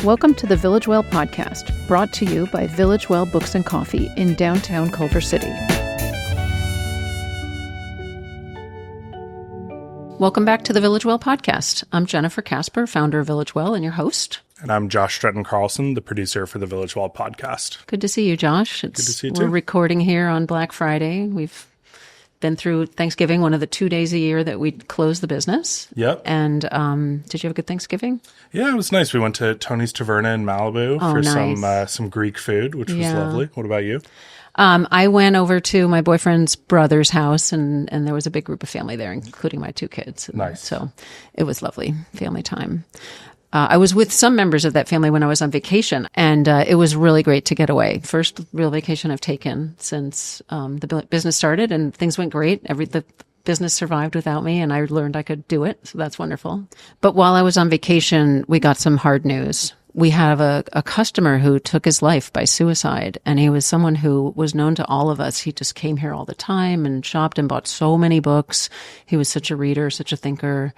Welcome to the Village Well podcast, brought to you by Village Well Books and Coffee in downtown Culver City. Welcome back to the Village Well podcast. I'm Jennifer Casper, founder of Village Well, and your host. And I'm Josh Stratton Carlson, the producer for the Village Well podcast. Good to see you, Josh. Good to see you too. We're recording here on Black Friday. We've been through Thanksgiving, one of the 2 days a year that we close the business. Yep. And did you have a good Thanksgiving? Yeah, it was nice. We went to Tony's Taverna in Malibu for nice. some Greek food, which was lovely. What about you? I went over to my boyfriend's brother's house, and there was a big group of family there, including my two kids. Nice. So it was lovely family time. I was with some members of that family when I was on vacation, and it was really great to get away. First real vacation I've taken since the business started, and things went great. The business survived without me, and I learned I could do it, so that's wonderful. But while I was on vacation, we got some hard news. We have a customer who took his life by suicide, and he was someone who was known to all of us. He just came here all the time and shopped and bought so many books. He was such a reader, such a thinker.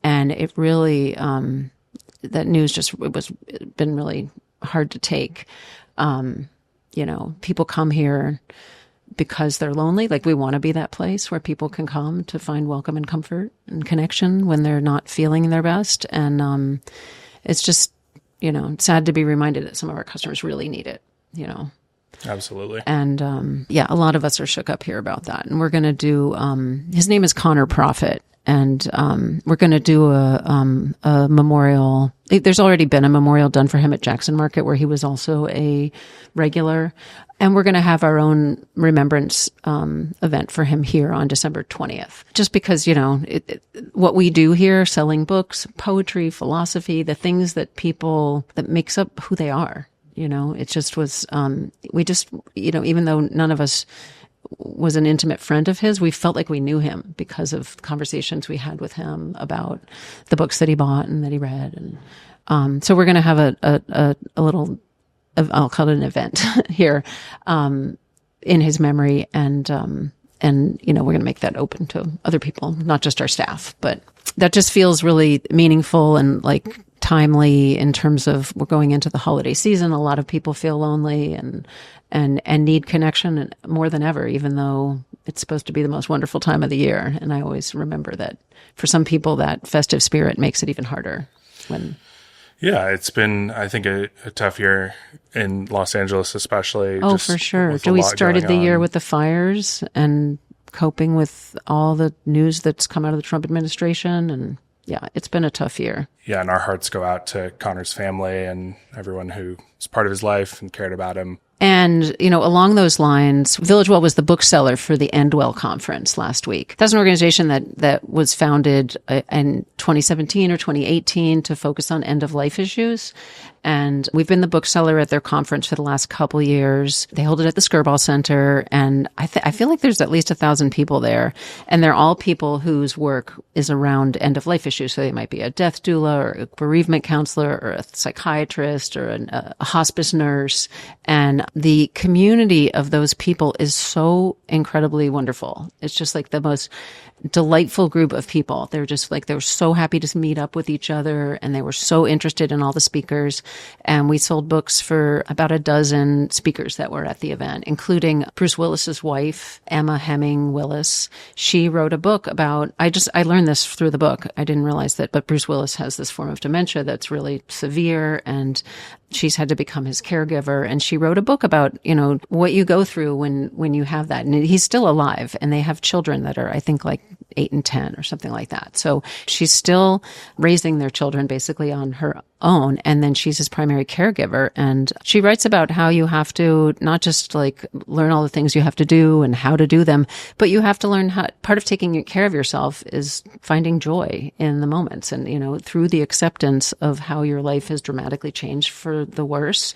And it really, that news been really hard to take. People come here because they're lonely. Like, we want to be that place where people can come to find welcome and comfort and connection when they're not feeling their best. And, it's just, sad to be reminded that some of our customers really need it, Absolutely. And, a lot of us are shook up here about that. And we're going to do, his name is Conor Proffitt. And we're going to do a memorial. There's already been a memorial done for him at Jackson Market, where he was also a regular. And we're going to have our own remembrance event for him here on December 20th. Just because, what we do here, selling books, poetry, philosophy, the things that makes up who they are, it just was, even though none of us was an intimate friend of his, we felt like we knew him because of conversations we had with him about the books that he bought and that he read. And so we're going to have a little, I'll call it an event here in his memory. And we're going to make that open to other people, not just our staff. But that just feels really meaningful and like timely in terms of we're going into the holiday season. A lot of people feel lonely and need connection more than ever, even though it's supposed to be the most wonderful time of the year. And I always remember that for some people, that festive spirit makes it even harder Yeah, it's been, I think, a tough year in Los Angeles, especially. Oh, for sure. We started the year with the fires and coping with all the news that's come out of the Trump administration. And yeah, it's been a tough year. Yeah, and our hearts go out to Conor's family and everyone who was part of his life and cared about him. And, along those lines, Village Well was the bookseller for the End Well conference last week. That's an organization that was founded in 2017 or 2018 to focus on end-of-life issues. And we've been the bookseller at their conference for the last couple years. They hold it at the Conor Center, and I feel like there's at least 1,000 people there. And they're all people whose work is around end-of-life issues. So they might be a death doula or a bereavement counselor or a psychiatrist or a hospice nurse. And the community of those people is so incredibly wonderful. It's just like the most delightful group of people. They're just like, they were so happy to meet up with each other, and they were so interested in all the speakers. And we sold books for about a dozen speakers that were at the event, including Bruce Willis's wife, Emma Hemming Willis. She wrote a book about, I learned this through the book. I didn't realize that, but Bruce Willis has this form of dementia that's really severe, and she's had to become his caregiver. And she wrote a book about, what you go through when you have that. And he's still alive, and they have children that are, I think, like 8 and 10 or something like that. So she's still raising their children basically on her own. And then she's his primary caregiver. And she writes about how you have to not just like learn all the things you have to do and how to do them, but you have to learn how, part of taking care of yourself is finding joy in the moments. And, through the acceptance of how your life has dramatically changed for the worse,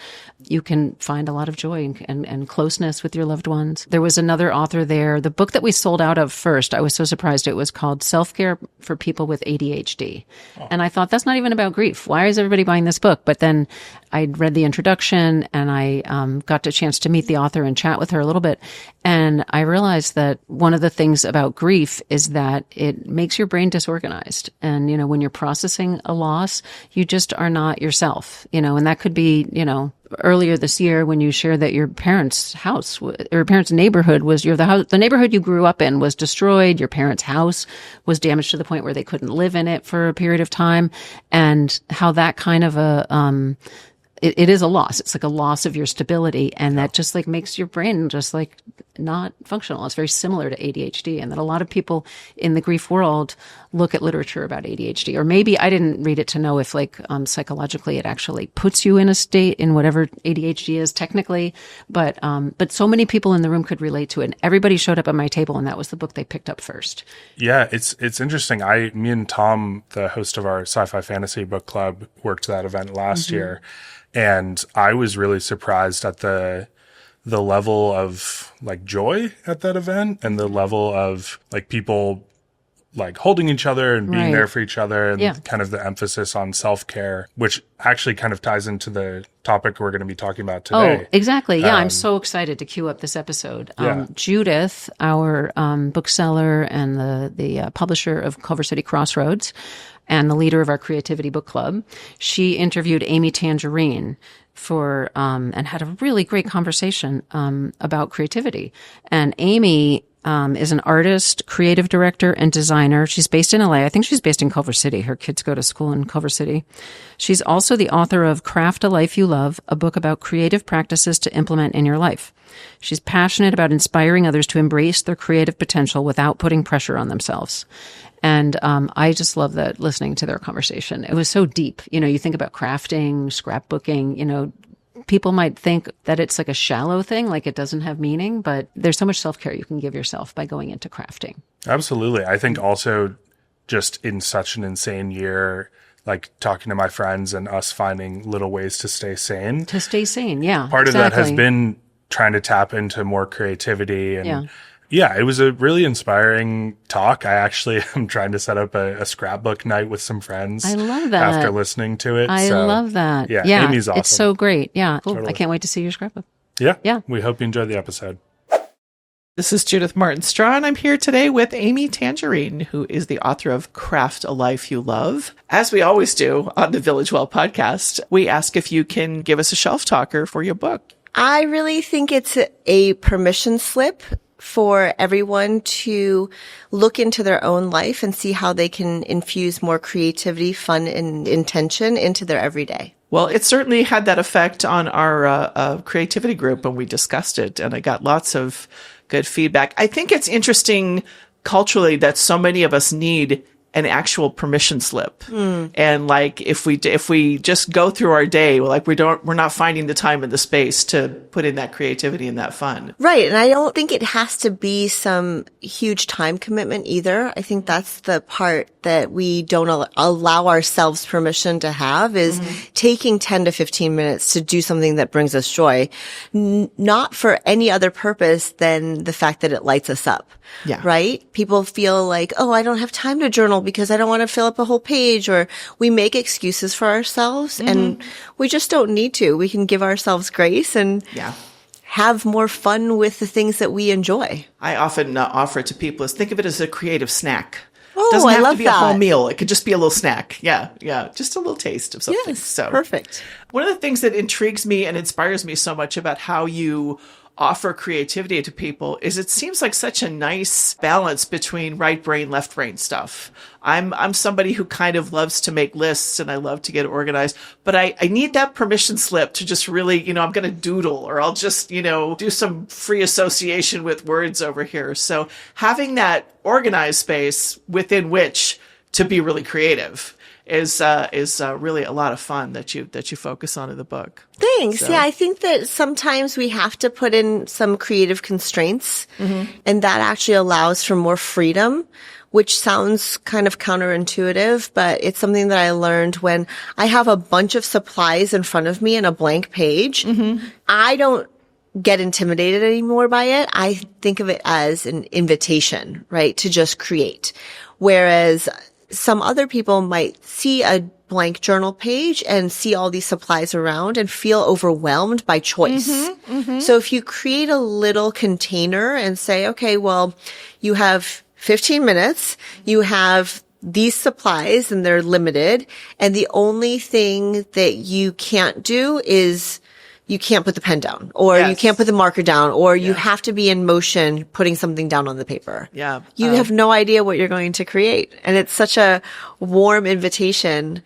you can find a lot of joy and closeness with your loved ones. There was another author there. The book that we sold out of first, I was so surprised. It was called Self-Care for People with ADHD. Oh. And I thought, that's not even about grief. Why is everybody buying this book? But then I read the introduction, and I got a chance to meet the author and chat with her a little bit. And I realized that one of the things about grief is that it makes your brain disorganized. And, when you're processing a loss, you just are not yourself, and that could be, earlier this year when you shared that your parents' house or your parents' neighborhood was the neighborhood you grew up in was destroyed. Your parents' house was damaged to the point where they couldn't live in it for a period of time, and how that kind of it is a loss. It's like a loss of your stability, and that just like makes your brain just like not functional. It's very similar to ADHD, and that a lot of people in the grief world look at literature about ADHD, or maybe I didn't read it to know if like psychologically it actually puts you in a state in whatever ADHD is technically, but so many people in the room could relate to it. And everybody showed up at my table, and that was the book they picked up first. Yeah, it's interesting. Me and Tom, the host of our sci-fi fantasy book club, worked that event last year. And I was really surprised at the level of like joy at that event, and the level of like people like holding each other and being there for each other, and kind of the emphasis on self-care, which actually kind of ties into the topic we're going to be talking about today. Oh, exactly. Yeah, I'm so excited to queue up this episode. Judith, our bookseller and the publisher of Culver City Crossroads, and the leader of our creativity book club, she interviewed Amy Tangerine and had a really great conversation about creativity. And Amy is an artist, creative director, and designer. She's based in LA. I think she's based in Culver City. Her kids go to school in Culver City. She's also the author of Craft a Life You Love, a book about creative practices to implement in your life. She's passionate about inspiring others to embrace their creative potential without putting pressure on themselves. And I just love listening to their conversation. It was so deep. You think about crafting, scrapbooking, people might think that it's like a shallow thing, like it doesn't have meaning, but there's so much self-care you can give yourself by going into crafting. Absolutely. I think also just in such an insane year, like talking to my friends and us finding little ways to stay sane. Yeah. Part of that has been trying to tap into more creativity and yeah, it was a really inspiring talk. I actually am trying to set up a scrapbook night with some friends. I love that. After listening to it. I love that. Yeah, Amy's awesome. It's so great. Yeah, cool. Totally. I can't wait to see your scrapbook. Yeah. We hope you enjoyed the episode. This is Judith Martin Straw, and I'm here today with Amy Tangerine, who is the author of Craft a Life You Love. As we always do on the Village Well podcast, we ask if you can give us a shelf talker for your book. I really think it's a permission slip for everyone to look into their own life and see how they can infuse more creativity, fun, and intention into their everyday. Well, it certainly had that effect on our creativity group when we discussed it, and I got lots of good feedback. I think it's interesting culturally that so many of us need an actual permission slip. And like, if we just go through our day, we're not finding the time and the space to put in that creativity and that fun. Right. And I don't think it has to be some huge time commitment either. I think that's the part that we don't allow ourselves permission to have is taking 10 to 15 minutes to do something that brings us joy, not for any other purpose than the fact that it lights us up. Yeah. Right? People feel like, oh, I don't have time to journal because I don't want to fill up a whole page, or we make excuses for ourselves and we just don't need to. We can give ourselves grace and have more fun with the things that we enjoy. I often offer it to people think of it as a creative snack. Oh, doesn't have I love to be that. a whole meal. It could just be a little snack. Yeah. Just a little taste of something. Yes, so perfect. One of the things that intrigues me and inspires me so much about how you offer creativity to people is it seems like such a nice balance between right brain, left brain stuff. I'm somebody who kind of loves to make lists and I love to get organized, but I need that permission slip to just really, I'm going to doodle, or I'll just, do some free association with words over here. So having that organized space within which to be really creative is really a lot of fun that you focus on in the book. Thanks. So. Yeah, I think that sometimes we have to put in some creative constraints, and that actually allows for more freedom, which sounds kind of counterintuitive, but it's something that I learned when I have a bunch of supplies in front of me and a blank page. I don't get intimidated anymore by it. I think of it as an invitation, right? To just create. Whereas some other people might see a blank journal page and see all these supplies around and feel overwhelmed by choice. So if you create a little container and say, okay, well, you have 15 minutes, you have these supplies and they're limited. And the only thing that you can't do is you can't put the pen down, or you can't put the marker down, or you have to be in motion putting something down on the paper. You have no idea what you're going to create. And it's such a warm invitation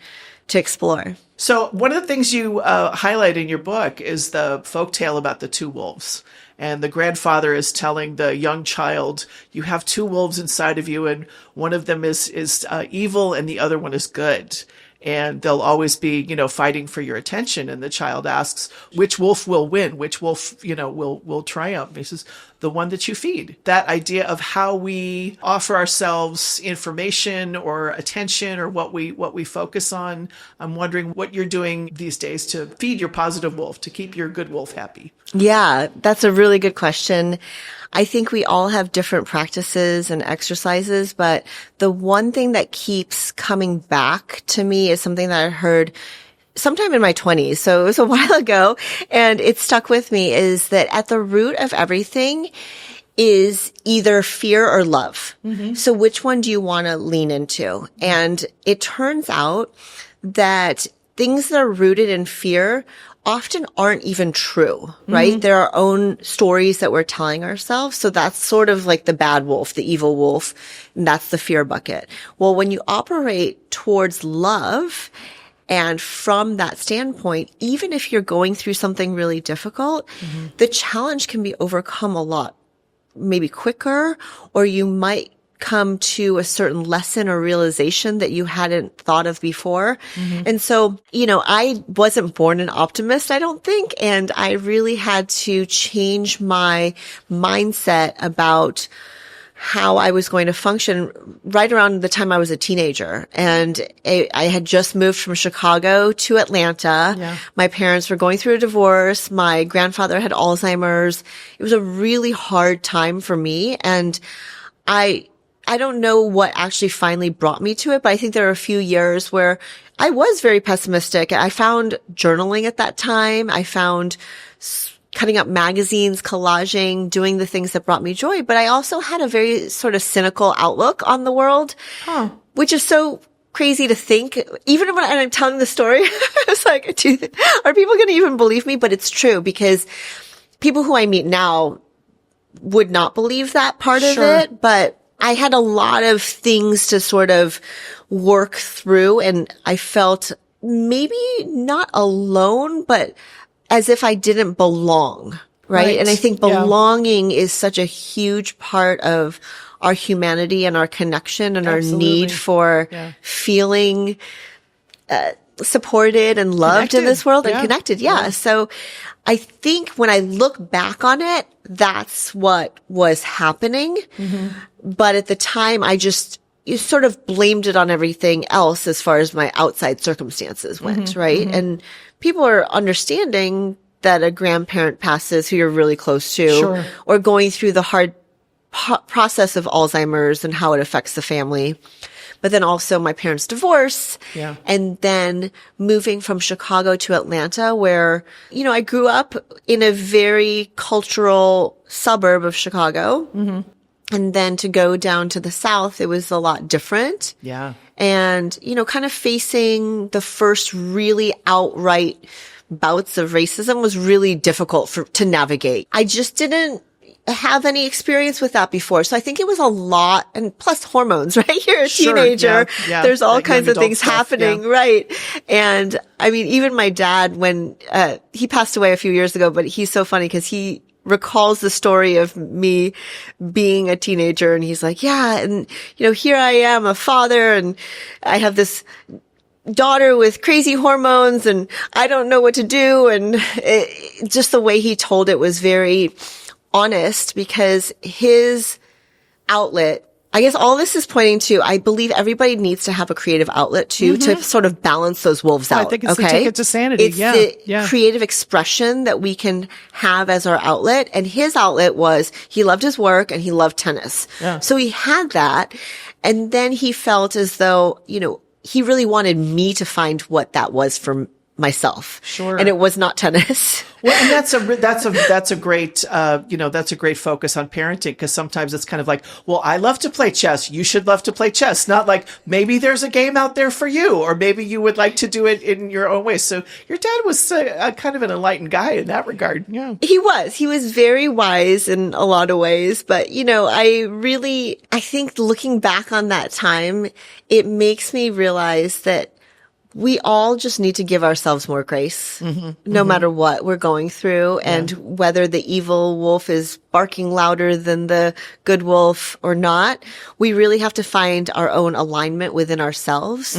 to explore. So one of the things you highlight in your book is the folktale about the two wolves. And the grandfather is telling the young child, you have two wolves inside of you, and one of them is evil and the other one is good. And they'll always be, fighting for your attention. And the child asks, which wolf will win? Which wolf, will triumph? And he says, the one that you feed. That idea of how we offer ourselves information or attention or what we focus on. I'm wondering what you're doing these days to feed your positive wolf, to keep your good wolf happy. Yeah, that's a really good question. I think we all have different practices and exercises, but the one thing that keeps coming back to me is something that I heard sometime in my 20s. So it was a while ago, and it stuck with me, is that at the root of everything is either fear or love. So which one do you want to lean into? And it turns out that things that are rooted in fear often aren't even true, right? There are our own stories that we're telling ourselves. So that's sort of like the bad wolf, the evil wolf, and that's the fear bucket. Well, when you operate towards love, and from that standpoint, even if you're going through something really difficult, the challenge can be overcome a lot, maybe quicker, or you might come to a certain lesson or realization that you hadn't thought of before. And so, I wasn't born an optimist, I don't think. And I really had to change my mindset about how I was going to function right around the time I was a teenager. And I had just moved from Chicago to Atlanta. My parents were going through a divorce. My grandfather had Alzheimer's. It was a really hard time for me. And I don't know what actually finally brought me to it, but I think there are a few years where I was very pessimistic. I found journaling at that time. I found cutting up magazines, collaging, doing the things that brought me joy. But I also had a very sort of cynical outlook on the world, which is so crazy to think. Even when I'm telling the story, I was like, are people going to even believe me? But it's true, because people who I meet now would not believe that part of it. But I had a lot of things to sort of work through, and I felt maybe not alone, but as if I didn't belong, right? And I think belonging is such a huge part of our humanity and our connection and our need for feeling supported and loved in this world and connected. So I think when I look back on it, that's what was happening. But at the time, you sort of blamed it on everything else as far as my outside circumstances went, right? And people are understanding that a grandparent passes who you're really close to, or going through the hard process of Alzheimer's and how it affects the family. But then also my parents' divorce, and then moving from Chicago to Atlanta, where, I grew up in a very cultural suburb of Chicago. And then to go down to the South, it was a lot different. And, kind of facing the first really outright bouts of racism was really difficult to navigate. I just didn't have any experience with that before. So I think it was a lot, and plus hormones, right? You're a teenager. There's all kinds of things happening, right? And I mean, even my dad, when, he passed away a few years ago, but he's so funny because he recalls the story of me being a teenager, and he's like, and, here I am, a father, and I have this daughter with crazy hormones, and I don't know what to do. And just the way he told it was very honest, because his outlet, I guess all this is pointing to, I believe everybody needs to have a creative outlet too, to sort of balance those wolves out. I think it's the ticket to sanity. It's the creative expression that we can have as our outlet. And his outlet was, he loved his work and he loved tennis. Yeah. So he had that. And then he felt as though, he really wanted me to find what that was for myself. Sure. And it was not tennis. Well, and that's a great, that's a great focus on parenting, because sometimes it's kind of like, well, I love to play chess. You should love to play chess. Not like, maybe there's a game out there for you, or maybe you would like to do it in your own way. So your dad was kind of an enlightened guy in that regard. Yeah. He was very wise in a lot of ways. But, I think looking back on that time, it makes me realize that we all just need to give ourselves more grace, no matter what we're going through, and whether the evil wolf is barking louder than the good wolf or not. We really have to find our own alignment within ourselves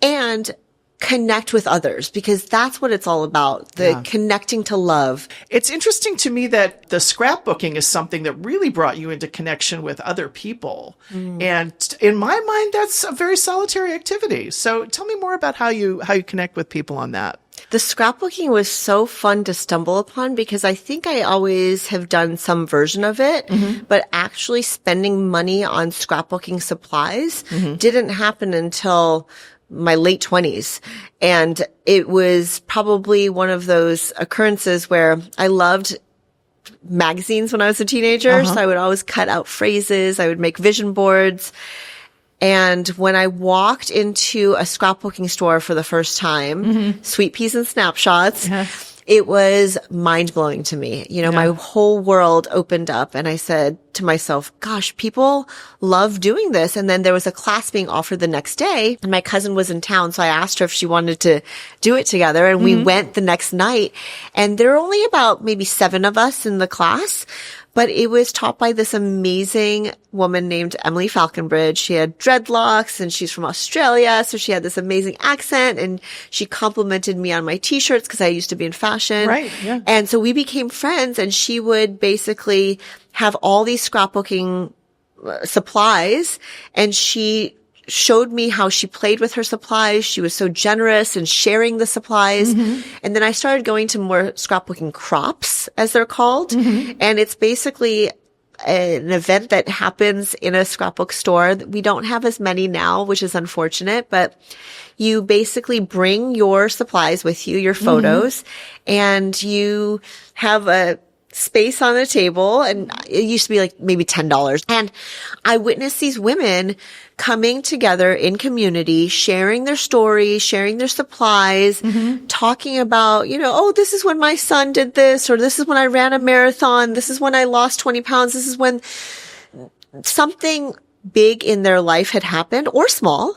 and connect with others, because that's what it's all about, connecting to love. It's interesting to me that the scrapbooking is something that really brought you into connection with other people. And in my mind, that's a very solitary activity. So tell me more about how you connect with people on that. The scrapbooking was so fun to stumble upon, because I think I always have done some version of it, but actually spending money on scrapbooking supplies didn't happen until my late 20s. And it was probably one of those occurrences where I loved magazines when I was a teenager. So I would always cut out phrases. I would make vision boards. And when I walked into a scrapbooking store for the first time, Sweet Peas and Snapshots, it was mind-blowing to me. My whole world opened up, and I said to myself, gosh, people love doing this. And then there was a class being offered the next day, and my cousin was in town, so I asked her if she wanted to do it together, and we went the next night. And there were only about maybe 7 of us in the class, but it was taught by this amazing woman named Emily Falconbridge. She had dreadlocks, and she's from Australia, so she had this amazing accent, and she complimented me on my t-shirts because I used to be in fashion. Right, yeah. And so we became friends, and she would basically have all these scrapbooking supplies, and she showed me how she played with her supplies. She was so generous in sharing the supplies. And then I started going to more scrapbooking crops, as they're called. And it's basically an event that happens in a scrapbook store. We don't have as many now, which is unfortunate, but you basically bring your supplies with you, your photos, and you have a space on the table, and it used to be like maybe $10. And I witnessed these women coming together in community, sharing their stories, sharing their supplies, talking about, oh, this is when my son did this, or this is when I ran a marathon, this is when I lost 20 pounds, this is when something big in their life had happened, or small,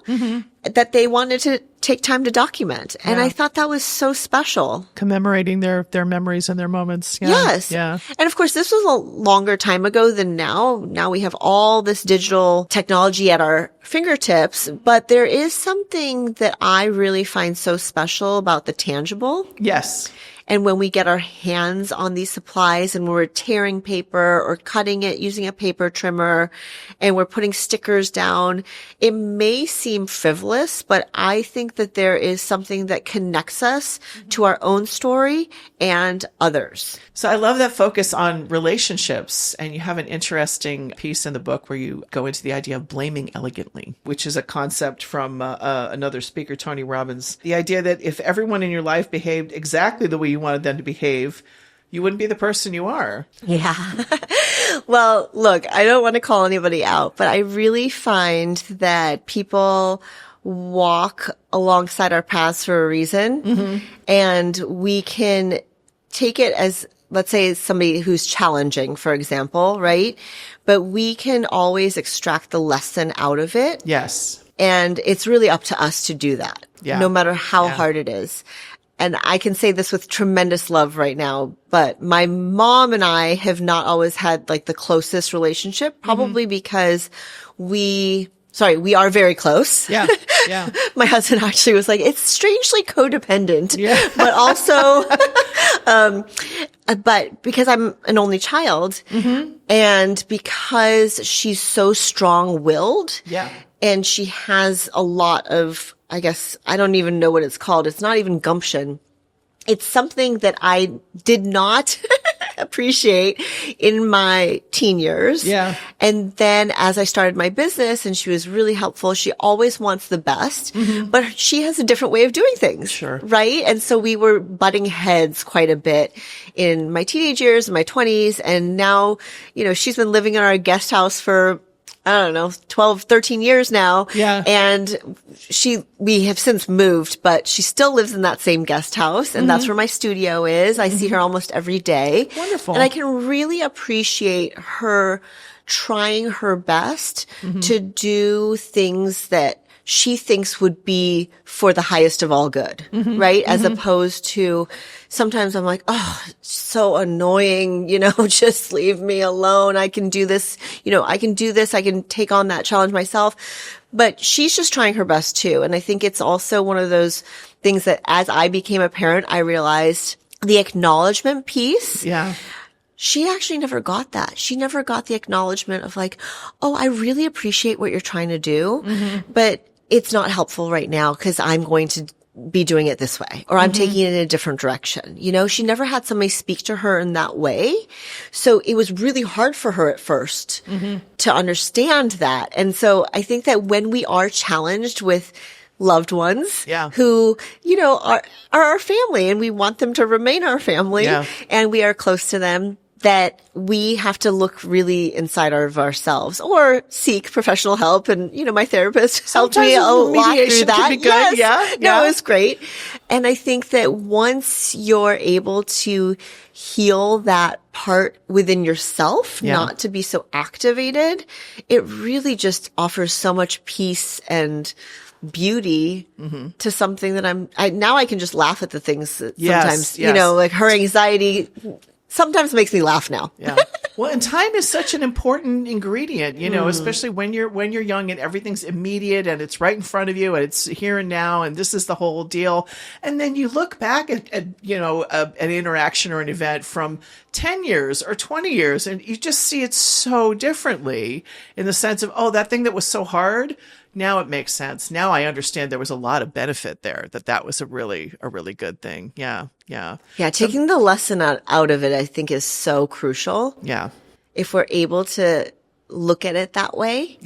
that they wanted to take time to document. And I thought that was so special. Commemorating their memories and their moments. Yeah. Yes. Yeah. And of course, this was a longer time ago than now. Now we have all this digital technology at our fingertips, but there is something that I really find so special about the tangible. Yes. And when we get our hands on these supplies, and we're tearing paper or cutting it using a paper trimmer, and we're putting stickers down, it may seem frivolous, but I think that there is something that connects us to our own story and others. So I love that focus on relationships. And you have an interesting piece in the book where you go into the idea of blaming elegantly, which is a concept from another speaker, Tony Robbins. The idea that if everyone in your life behaved exactly the way you wanted them to behave, you wouldn't be the person you are. Yeah. Well, look, I don't want to call anybody out, but I really find that people walk alongside our paths for a reason. And we can take it as, let's say, somebody who's challenging, for example, right? But we can always extract the lesson out of it. Yes. And it's really up to us to do that, no matter how Yeah. hard it is. And I can say this with tremendous love right now, but my mom and I have not always had like the closest relationship, probably because we we are very close. Yeah. Yeah. My husband actually was like, it's strangely codependent, Yeah. but also, but because I'm an only child and because she's so strong-willed Yeah. and she has a lot of, I guess, I don't even know what it's called. It's not even gumption. It's something that I did not appreciate in my teen years. Yeah. And then as I started my business and she was really helpful, she always wants the best, but she has a different way of doing things. Sure. Right. And so we were butting heads quite a bit in my teenage years and my 20s. And now, she's been living in our guest house for, I don't know, 12, 13 years now. Yeah. And we have since moved, but she still lives in that same guest house. And that's where my studio is. I see her almost every day. Wonderful. And I can really appreciate her trying her best to do things that she thinks would be for the highest of all good, right? As opposed to sometimes I'm like, oh, so annoying, just leave me alone. I can do this, I can do this. I can take on that challenge myself. But she's just trying her best too. And I think it's also one of those things that as I became a parent, I realized the acknowledgement piece. Yeah. She actually never got that. She never got the acknowledgement of like, oh, I really appreciate what you're trying to do, but it's not helpful right now because I'm going to be doing it this way or I'm taking it in a different direction. She never had somebody speak to her in that way. So it was really hard for her at first to understand that. And so I think that when we are challenged with loved ones who, are our family and we want them to remain our family and we are close to them, that we have to look really inside of ourselves or seek professional help. And, my therapist helped me a lot through that. Can be good. Yes. No, it was great. And I think that once you're able to heal that part within yourself, not to be so activated, it really just offers so much peace and beauty to something that now I can just laugh at the things that sometimes, like her anxiety sometimes makes me laugh now. Yeah. Well, and time is such an important ingredient, especially when you're young and everything's immediate and it's right in front of you and it's here and now and this is the whole deal. And then you look back at an interaction or an event from 10 years or 20 years and you just see it so differently in the sense of, oh, that thing that was so hard, now it makes sense. Now I understand there was a lot of benefit there, that was a really good thing. Yeah. Yeah. Yeah. Taking the lesson out of it, I think is so crucial. Yeah. If we're able to look at it that way,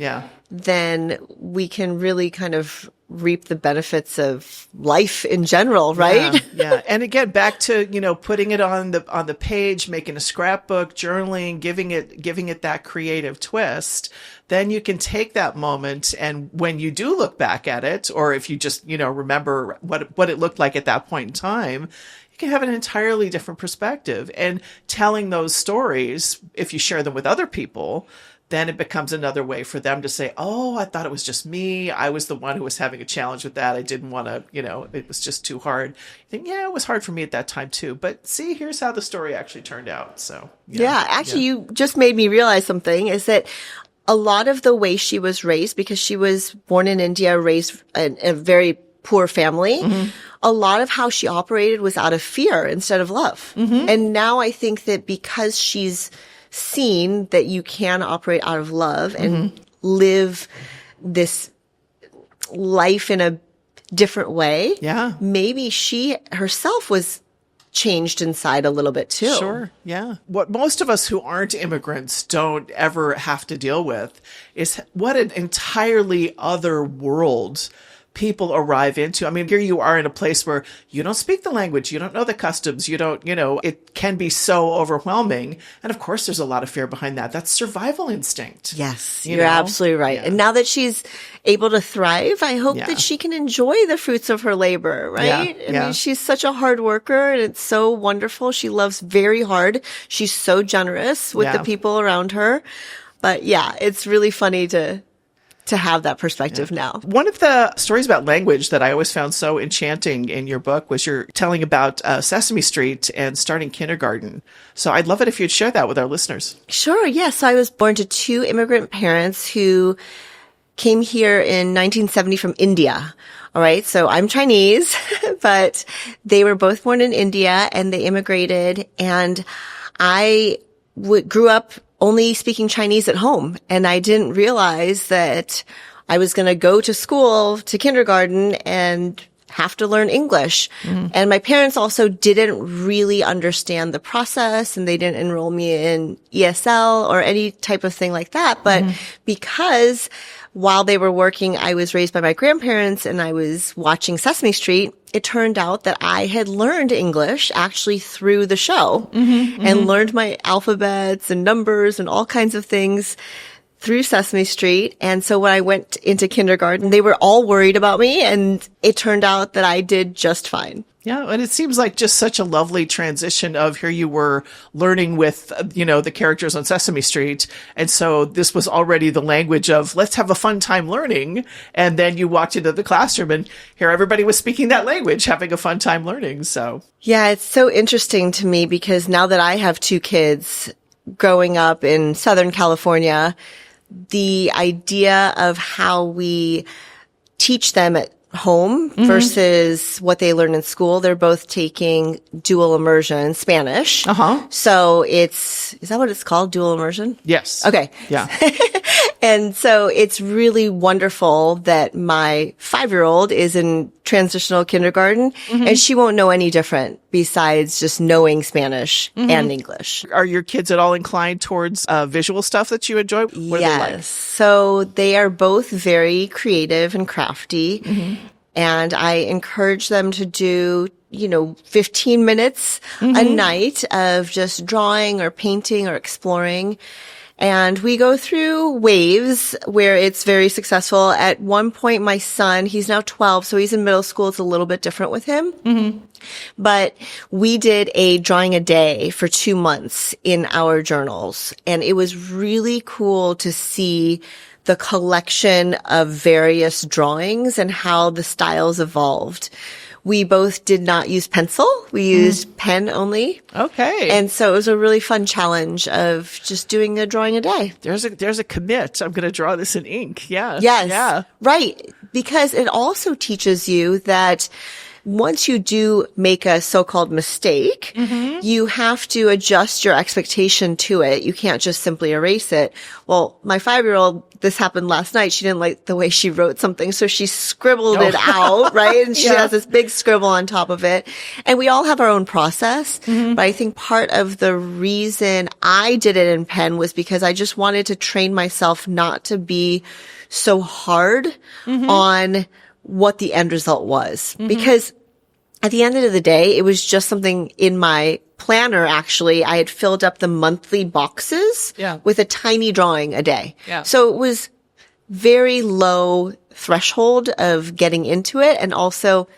then we can really kind of reap the benefits of life in general, right? Yeah. And again, back to, putting it on the page, making a scrapbook, journaling, giving it that creative twist. Then you can take that moment and when you do look back at it, or if you just, remember what it looked like at that point in time, you can have an entirely different perspective. And telling those stories, if you share them with other people, then it becomes another way for them to say, oh, I thought it was just me. I was the one who was having a challenge with that. I didn't want to, it was just too hard. You think, yeah, it was hard for me at that time too. But see, here's how the story actually turned out. So, you just made me realize something is that a lot of the way she was raised, because she was born in India, raised in a very poor family, a lot of how she operated was out of fear instead of love. And now I think that because she's seen that you can operate out of love and live this life in a different way, maybe she herself was changed inside a little bit too. Sure. Yeah. What most of us who aren't immigrants don't ever have to deal with is what an entirely other world people arrive into. I mean, here you are in a place where you don't speak the language, you don't know the customs, it can be so overwhelming. And of course, there's a lot of fear behind that. That's survival instinct. Yes, you're absolutely right. Yeah. And now that she's able to thrive, I hope that she can enjoy the fruits of her labor, right? I mean, she's such a hard worker and it's so wonderful. She loves very hard. She's so generous with the people around her. But it's really funny to have that perspective now. One of the stories about language that I always found so enchanting in your book was you're telling about Sesame Street and starting kindergarten. So I'd love it if you'd share that with our listeners. Sure. Yes. I was born to two immigrant parents who came here in 1970 from India. All right. So I'm Chinese, but they were both born in India and they immigrated. And I grew up only speaking Chinese at home. And I didn't realize that I was going to go to school, to kindergarten, and have to learn English. And my parents also didn't really understand the process, and they didn't enroll me in ESL or any type of thing like that. But because while they were working, I was raised by my grandparents and I was watching Sesame Street, it turned out that I had learned English actually through the show and learned my alphabets and numbers and all kinds of things through Sesame Street. And so when I went into kindergarten, they were all worried about me, and it turned out that I did just fine. Yeah, and it seems like just such a lovely transition of here you were learning with, the characters on Sesame Street. And so this was already the language of let's have a fun time learning. And then you walked into the classroom and here everybody was speaking that language, having a fun time learning. So yeah, it's so interesting to me because now that I have 2 kids growing up in Southern California, the idea of how we teach them at home versus what they learn in school. They're both taking dual immersion Spanish. So is that what it's called? Dual immersion? yes. Okay. Yeah. And so it's really wonderful that my 5-year-old is in transitional kindergarten and she won't know any different besides just knowing Spanish and English. Are your kids at all inclined towards visual stuff that you enjoy? What are they like? So they are both very creative and crafty. And I encourage them to do, 15 minutes a night of just drawing or painting or exploring. And we go through waves where it's very successful. At one point, my son, he's now 12, so he's in middle school. It's a little bit different with him. But we did a drawing a day for 2 months in our journals. And it was really cool to see the collection of various drawings and how the styles evolved. We both did not use pencil. We used pen only. Okay. And so it was a really fun challenge of just doing a drawing a day. There's a commit. I'm going to draw this in ink. Yeah. Yes. Yeah. Right. Because it also teaches you that once you do make a so-called mistake, you have to adjust your expectation to it. You can't just simply erase it. Well, my 5-year-old, this happened last night. She didn't like the way she wrote something, so she scribbled it out, right? And she has this big scribble on top of it. And we all have our own process. But I think part of the reason I did it in pen was because I just wanted to train myself not to be so hard on what the end result was. Because at the end of the day, it was just something in my planner, actually. I had filled up the monthly boxes with a tiny drawing a day. So it was very low threshold of getting into it. And also,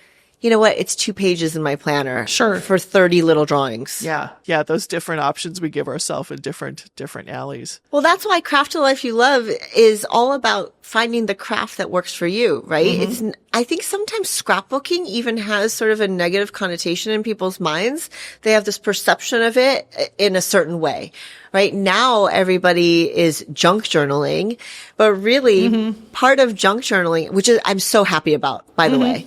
you know what? It's 2 pages in my planner. Sure. For 30 little drawings. Yeah. Yeah. Those different options we give ourselves in different alleys. Well, that's why Craft a Life You Love is all about finding the craft that works for you, right? I think sometimes scrapbooking even has sort of a negative connotation in people's minds. They have this perception of it in a certain way. Right now, everybody is junk journaling, but really part of junk journaling, which is I'm so happy about, by the way.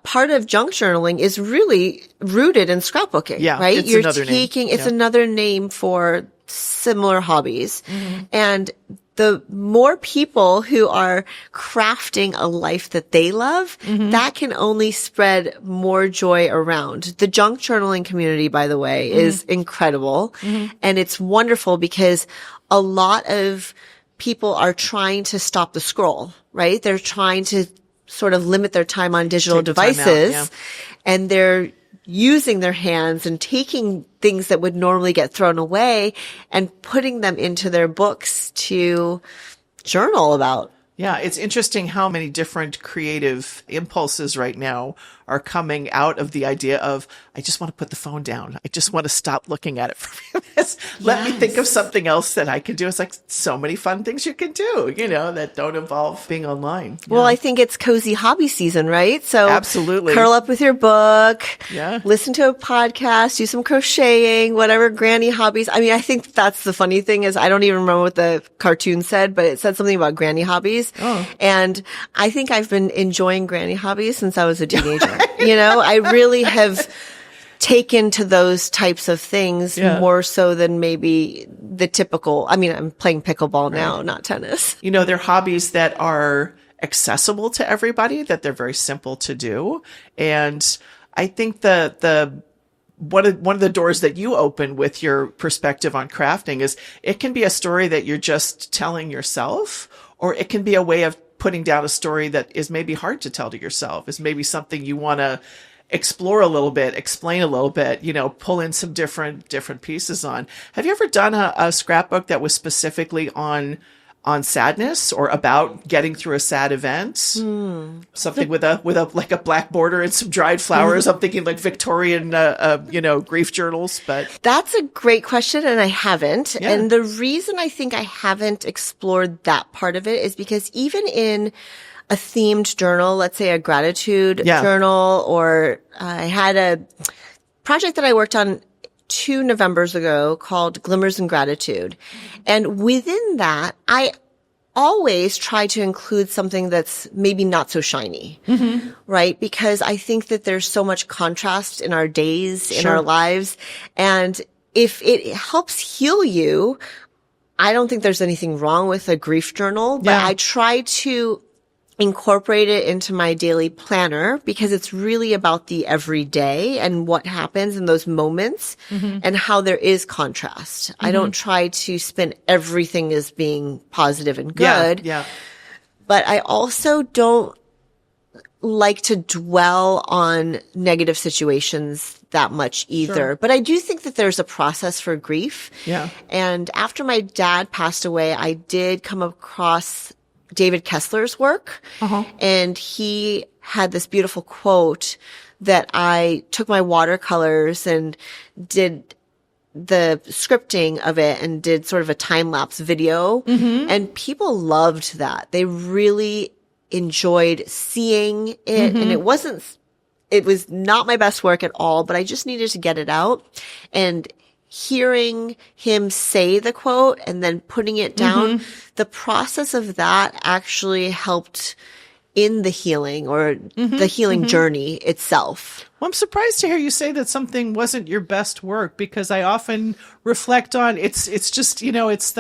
Part of junk journaling is really rooted in scrapbooking, right? It's You're another taking, name. it's another name for similar hobbies. And the more people who are crafting a life that they love, that can only spread more joy around. The junk journaling community, by the way, is incredible. And it's wonderful because a lot of people are trying to stop the scroll, right? They're trying to sort of limit their time on digital devices, and they're using their hands and taking things that would normally get thrown away and putting them into their books to journal about. Yeah, it's interesting how many different creative impulses right now are coming out of the idea of, I just want to put the phone down. I just want to stop looking at it for a few minutes. Let me think of something else that I can do. It's like so many fun things you can do, that don't involve being online. Well, I think it's cozy hobby season, right? So absolutely, curl up with your book, Yeah. listen to a podcast, do some crocheting, whatever granny hobbies. I mean, I think that's the funny thing is I don't even remember what the cartoon said, but it said something about granny hobbies. hobbies. And I think I've been enjoying granny hobbies since I was a teenager. You know, I really have taken to those types of things more so than maybe the typical. I mean, I'm playing pickleball now, not tennis. You know, they're hobbies that are accessible to everybody, that they're very simple to do. And I think one of the doors that you open with your perspective on crafting is it can be a story that you're just telling yourself, or it can be a way of putting down a story that is maybe hard to tell to yourself, is maybe something you want to explore a little bit, explain a little bit, you know, pull in some different pieces on. Have you ever done a scrapbook that was specifically on sadness or about getting through a sad event? Something with a like a black border and some dried flowers. I'm thinking like Victorian, grief journals, but that's a great question. And I haven't. Yeah. And the reason I think I haven't explored that part of it is because even in a themed journal, let's say a gratitude journal, or I had a project that I worked on 2 Novembers ago called Glimmers and Gratitude. And within that, I always try to include something that's maybe not so shiny, right? Because I think that there's so much contrast in our days, in our lives. And if it helps heal you, I don't think there's anything wrong with a grief journal, but I try to incorporate it into my daily planner because it's really about the everyday and what happens in those moments and how there is contrast. I don't try to spin everything as being positive and good. But I also don't like to dwell on negative situations that much either. But I do think that there's a process for grief. And after my dad passed away, I did come across David Kessler's work. And he had this beautiful quote that I took my watercolors and did the scripting of it and did sort of a time-lapse video. And people loved that. They really enjoyed seeing it. And it was not my best work at all, but I just needed to get it out. And hearing him say the quote and then putting it down, the process of that actually helped in the healing or the healing journey itself. Well, I'm surprised to hear you say that something wasn't your best work, because I often reflect on it's just, you know, it's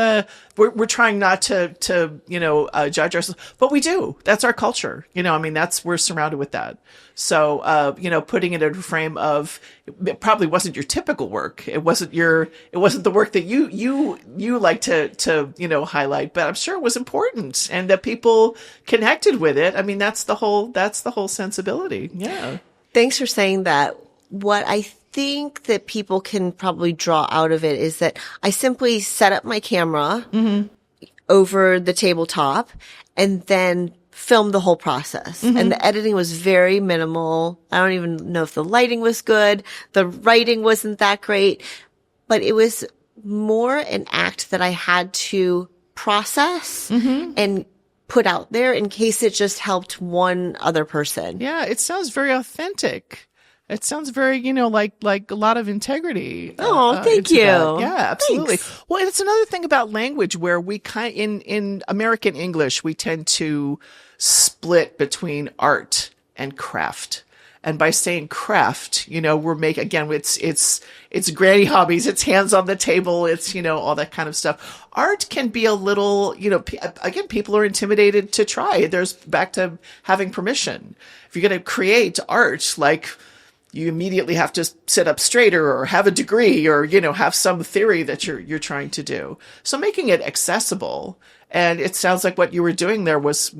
we're trying not to judge ourselves, but we do. That's our culture. You know, I mean, we're surrounded with that. So, putting it in a frame of, it probably wasn't your typical work. It wasn't the work that you like to highlight, but I'm sure it was important and that people connected with it. I mean, that's the whole sensibility. Yeah. Thanks for saying that. What I think that people can probably draw out of it is that I simply set up my camera over the tabletop and then filmed the whole process. And the editing was very minimal. I don't even know if the lighting was good. The writing wasn't that great, but it was more an act that I had to process and put out there in case it just helped one other person. Yeah, it sounds very authentic. It sounds very, like a lot of integrity. Oh, thank you. That. Yeah, absolutely. Thanks. Well, it's another thing about language where we in American English, we tend to split between art and craft. And by saying craft, we're making, again, it's granny hobbies, it's hands on the table, it's, all that kind of stuff. Art can be a little, again, people are intimidated to try. There's back to having permission. If you're going to create art, like, you immediately have to sit up straighter or have a degree or, have some theory that you're trying to do. So making it accessible. And it sounds like what you were doing there was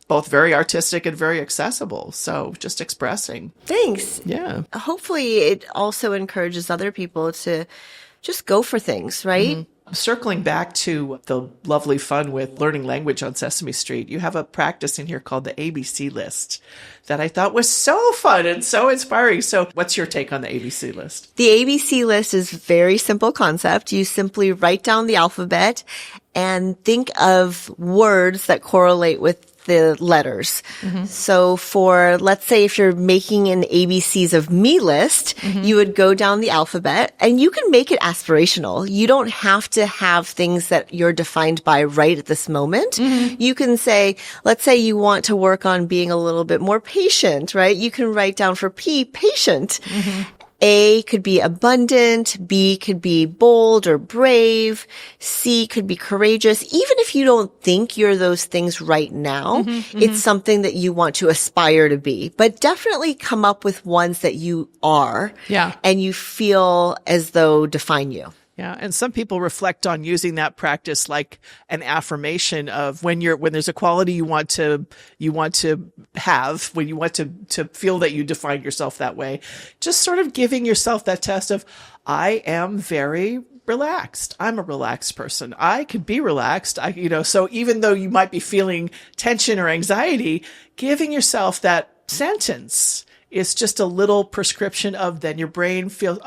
both very artistic and very accessible. So just expressing. Thanks. Yeah. Hopefully it also encourages other people to just go for things, right? Circling back to the lovely fun with learning language on Sesame Street, you have a practice in here called the ABC list that I thought was so fun and so inspiring. So what's your take on the ABC list? The ABC list is a very simple concept. You simply write down the alphabet and think of words that correlate with the letters. So for, let's say if you're making an ABCs of me list, you would go down the alphabet and you can make it aspirational. You don't have to have things that you're defined by right at this moment. You can say, let's say you want to work on being a little bit more patient, right? You can write down for P, patient. A could be abundant, B could be bold or brave, C could be courageous. Even if you don't think you're those things right now, it's something that you want to aspire to be. But definitely come up with ones that you are and you feel as though define you. Yeah. And some people reflect on using that practice like an affirmation of when there's a quality you want to have, when you want to feel that you define yourself that way, just sort of giving yourself that test of, I am very relaxed. I'm a relaxed person. I could be relaxed. So even though you might be feeling tension or anxiety, giving yourself that sentence is just a little prescription of then your brain feels,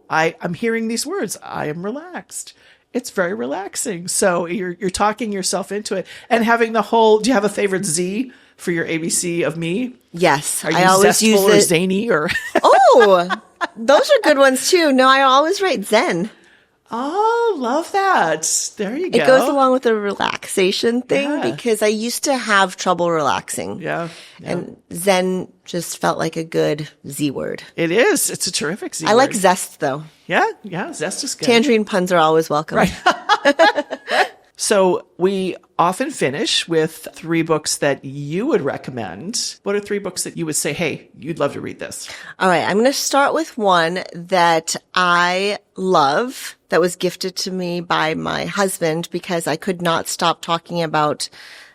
I'm hearing these words. I am relaxed. It's very relaxing. So you're talking yourself into it and having do you have a favorite Z for your ABC of me? Yes. Are you I always zestful use or zany or? Those are good ones too. No, I always write Zen. Oh, love that. There you go. It goes along with the relaxation thing because I used to have trouble relaxing. Yeah. And Zen just felt like a good Z word. It is. It's a terrific Z word. I like zest though. Yeah. Zest is good. Tangerine puns are always welcome. Right. So we often finish with 3 books that you would recommend. What are 3 books that you would say, hey, you'd love to read this? All right. I'm going to start with one that I love that was gifted to me by my husband because I could not stop talking about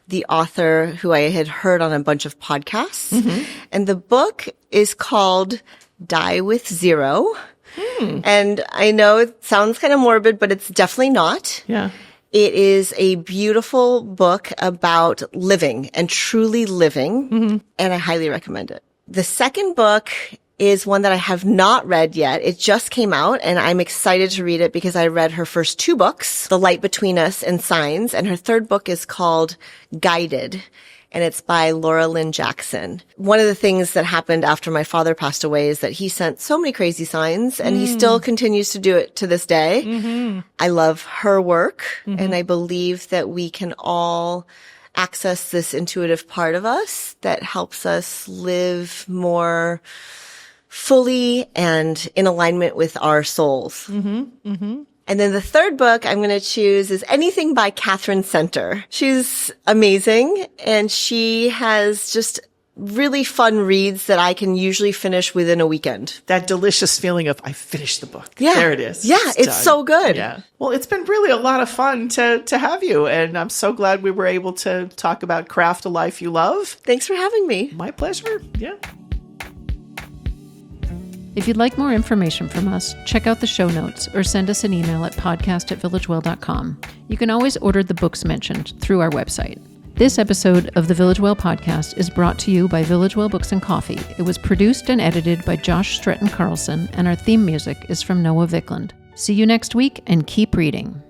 the author who I had heard on a bunch of podcasts. And the book is called Die with Zero. And I know it sounds kind of morbid, but it's definitely not. Yeah. It is a beautiful book about living and truly living, and I highly recommend it. The second book is one that I have not read yet. It just came out, and I'm excited to read it because I read her first 2 books, The Light Between Us and Signs, and her third book is called Guided, and it's by Lynne Jackson. One of the things that happened after my father passed away is that he sent so many crazy signs, and he still continues to do it to this day. I love her work, and I believe that we can all access this intuitive part of us that helps us live more fully and in alignment with our souls. And then the third book I'm going to choose is anything by Katherine Center. She's amazing, and she has just really fun reads that I can usually finish within a weekend. That delicious feeling of, I finished the book. Yeah. There it is. Yeah, it's done. so good. Yeah. Well, it's been really a lot of fun to have you, and I'm so glad we were able to talk about Craft a Life You Love. Thanks for having me. My pleasure. Yeah. If you'd like more information from us, check out the show notes or send us an email at podcast@villagewell.com. You can always order the books mentioned through our website. This episode of the Village Well podcast is brought to you by Village Well Books and Coffee. It was produced and edited by Josh Stretton Carlson, and our theme music is from Noah Vickland. See you next week, and keep reading.